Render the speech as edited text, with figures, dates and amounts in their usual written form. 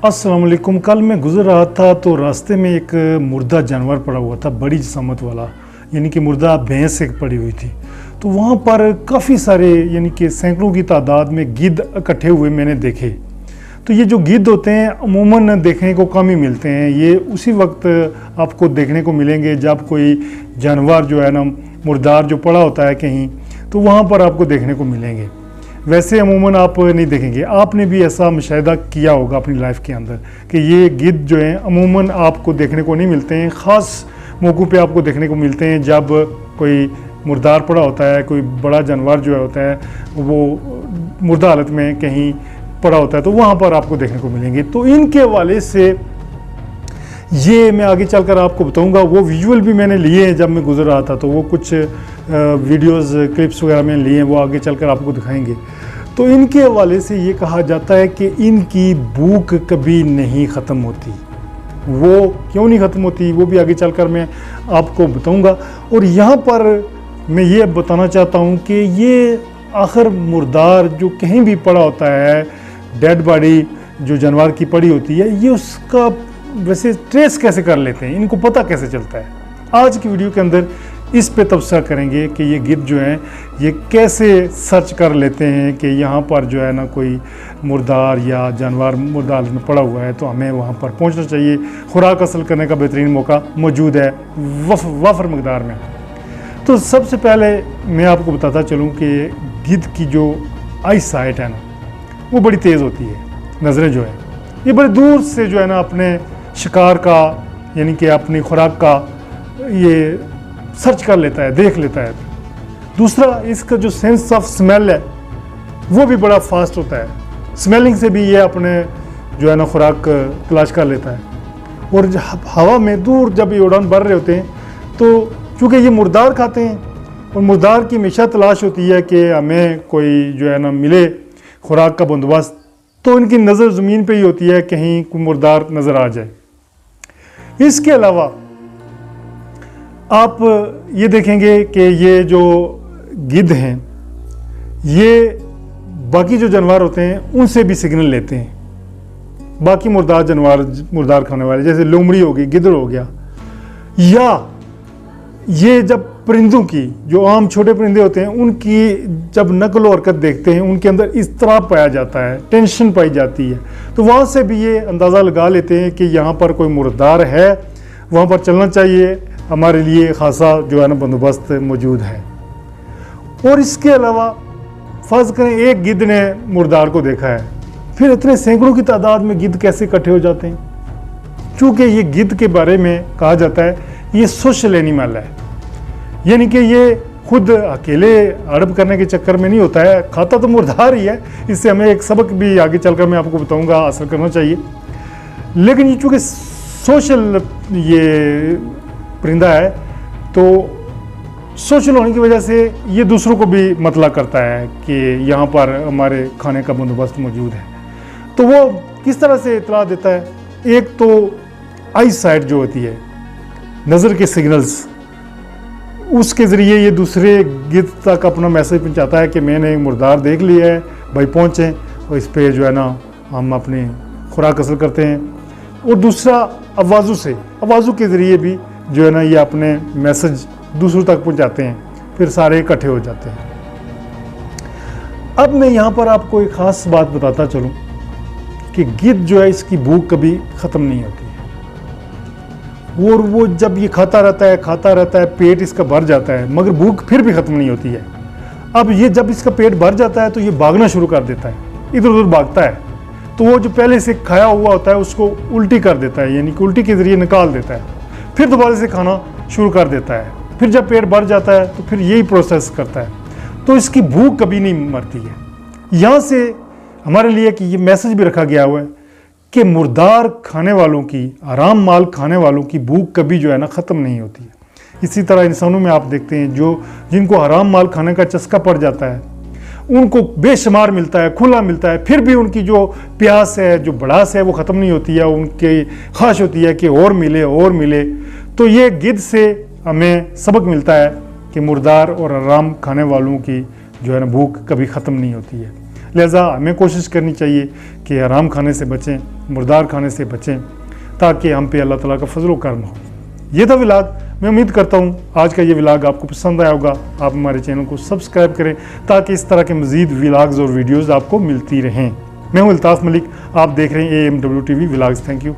अस्सलाम वालेकुम। कल मैं गुज़र रहा था तो रास्ते में एक मुर्दा जानवर पड़ा हुआ था, बड़ी जिसामत वाला, यानी कि मुर्दा भैंस एक पड़ी हुई थी। तो वहाँ पर काफ़ी सारे यानी कि सैकड़ों की तादाद में गिद्ध इकट्ठे हुए मैंने देखे। तो ये जो गिद्ध होते हैं अमूमन देखने को कम ही मिलते हैं। ये उसी वक्त आपको देखने को मिलेंगे जब कोई जानवर जो है ना मुर्दार जो पड़ा होता है कहीं, तो वहाँ पर आपको देखने को मिलेंगे। वैसे अमूमन आप नहीं देखेंगे। आपने भी ऐसा मुशाहिदा किया होगा अपनी लाइफ के अंदर कि ये गिद्ध जो हैं अमूमन आपको देखने को नहीं मिलते हैं। ख़ास मौक़ों पे आपको देखने को मिलते हैं जब कोई मुर्दार पड़ा होता है, कोई बड़ा जानवर जो होता है वो मुर्दा हालत में कहीं पड़ा होता है, तो वहाँ पर आपको देखने को मिलेंगे। तो इनके हवाले से ये मैं आगे चलकर आपको बताऊंगा। वो विजुअल भी मैंने लिए हैं जब मैं गुजर रहा था, तो वो कुछ वीडियोस क्लिप्स वगैरह मैंने लिए हैं, वो आगे चलकर आपको दिखाएंगे। तो इनके हवाले से ये कहा जाता है कि इनकी भूख कभी नहीं ख़त्म होती। वो क्यों नहीं ख़त्म होती वो भी आगे चलकर मैं आपको बताऊंगा। और यहाँ पर मैं ये बताना चाहता हूँ कि ये आखिर मुर्दार जो कहीं भी पड़ा होता है, डेड बॉडी जो जानवर की पड़ी होती है, ये उसका वैसे ट्रेस कैसे कर लेते हैं, इनको पता कैसे चलता है। आज की वीडियो के अंदर इस पे तबसरा करेंगे कि ये गिद्ध जो हैं ये कैसे सर्च कर लेते हैं कि यहाँ पर जो है ना कोई मुर्दार या जानवर मुर्दा हालत में पड़ा हुआ है, तो हमें वहाँ पर पहुँचना चाहिए। खुराक हासिल करने का बेहतरीन मौका मौजूद है वफ़र मकदार में। तो सबसे पहले मैं आपको बताता चलूँ कि गिद्ध की जो आई साइट है ना वो बड़ी तेज़ होती है। नज़रें जो है ये बड़े दूर से जो है ना अपने शिकार का यानी कि अपनी खुराक का ये सर्च कर लेता है, देख लेता है। दूसरा, इसका जो सेंस ऑफ स्मेल है वो भी बड़ा फास्ट होता है। स्मेलिंग से भी ये अपने जो है ना खुराक तलाश कर लेता है। और हवा में दूर जब ये उड़ान भर रहे होते हैं तो चूँकि ये मुर्दार खाते हैं और मुर्दार की हमेशा तलाश होती है कि हमें कोई जो है ना मिले खुराक का बंदोबस्त, तो इनकी नज़र ज़मीन पे ही होती है कहीं कोई मुर्दार नज़र आ जाए। इसके अलावा आप ये देखेंगे कि ये जो गिद्ध हैं ये बाकी जो जानवर होते हैं उनसे भी सिग्नल लेते हैं। बाकी मुर्दार जानवर, मुर्दार खाने वाले जैसे लोमड़ी हो गई, गिद्ध हो गया, या ये जब परिंदों की जो आम छोटे परिंदे होते हैं उनकी जब नकल और हरकत देखते हैं, उनके अंदर इज़्तिराब पाया जाता है, टेंशन पाई जाती है, तो वहाँ से भी ये अंदाज़ा लगा लेते हैं कि यहाँ पर कोई मुर्दार है, वहाँ पर चलना चाहिए, हमारे लिए खासा जो है ना बंदोबस्त मौजूद है। और इसके अलावा फ़र्ज़ करें एक गिद्ध ने मुर्दार को देखा है, फिर इतने सैकड़ों की तादाद में गिद्ध कैसे इकट्ठे हो जाते हैं? चूँकि ये गिद्ध के बारे में कहा जाता है ये सोशल एनिमल है, यानी कि ये खुद अकेले हड़प करने के चक्कर में नहीं होता है, खाता तो मुर्दार ही है। इससे हमें एक सबक भी आगे चलकर मैं आपको बताऊंगा हासिल करना चाहिए। लेकिन ये चूँकि सोशल ये परिंदा है तो सोशल होने की वजह से ये दूसरों को भी मतला करता है कि यहाँ पर हमारे खाने का बंदोबस्त मौजूद है। तो वो किस तरह से इतला देता है? एक तो आई साइट जो होती है, नज़र के सिग्नल्स, उसके ज़रिए ये दूसरे गिद्ध तक अपना मैसेज पहुँचाता है कि मैंने एक मुर्दार देख लिया है, भाई पहुँचें और इस पे जो है ना हम अपनी खुराक हासिल करते हैं। और दूसरा आवाज़ों से, आवाज़ों के ज़रिए भी जो है ना ये अपने मैसेज दूसरों तक पहुंचाते हैं, फिर सारे इकट्ठे हो जाते हैं। अब मैं यहाँ पर आपको एक ख़ास बात बताता चलूँ कि गिद्ध जो है इसकी भूख कभी ख़त्म नहीं होती है। और वो जब ये खाता रहता है, पेट इसका भर जाता है, मगर भूख फिर भी ख़त्म नहीं होती है। अब ये जब इसका पेट भर जाता है तो ये भागना शुरू कर देता है, इधर उधर भागता है। तो वो जो पहले से खाया हुआ होता है उसको उल्टी कर देता है, यानी कि उल्टी के ज़रिए निकाल देता है, फिर दोबारा से खाना शुरू कर देता है। फिर जब पेट भर जाता है तो फिर यही प्रोसेस करता है। तो इसकी भूख कभी नहीं मरती है। यहाँ से हमारे लिए कि ये मैसेज भी रखा गया हुआ है कि मुर्दार खाने वालों की, आराम माल खाने वालों की भूख कभी जो है ना ख़त्म नहीं होती है। इसी तरह इंसानों में आप देखते हैं जो जिनको हराम माल खाने का चस्का पड़ जाता है उनको बेशुमार मिलता है, खुला मिलता है, फिर भी उनकी जो प्यास है, जो भड़ास है वो ख़त्म नहीं होती है। उनकी ख्वाहिश होती है कि और मिले और मिले। तो ये गिद्ध से हमें सबक मिलता है कि मुर्दार और आराम खाने वालों की जो है ना भूख कभी ख़त्म नहीं होती है। लिहाजा हमें कोशिश करनी चाहिए कि हराम खाने से बचें, मुर्दार खाने से बचें, ताकि हम पे अल्लाह ताला का फजल व करम हो। ये था व्लॉग। मैं उम्मीद करता हूँ आज का ये व्लॉग आपको पसंद आया होगा। आप हमारे चैनल को सब्सक्राइब करें ताकि इस तरह के मज़ीद व्लॉग्स और वीडियोज़ आपको मिलती रहें। मैं हूँ अल्ताफ़ मलिक, आप देख रहे हैं AMW TV vlogs. Thank you.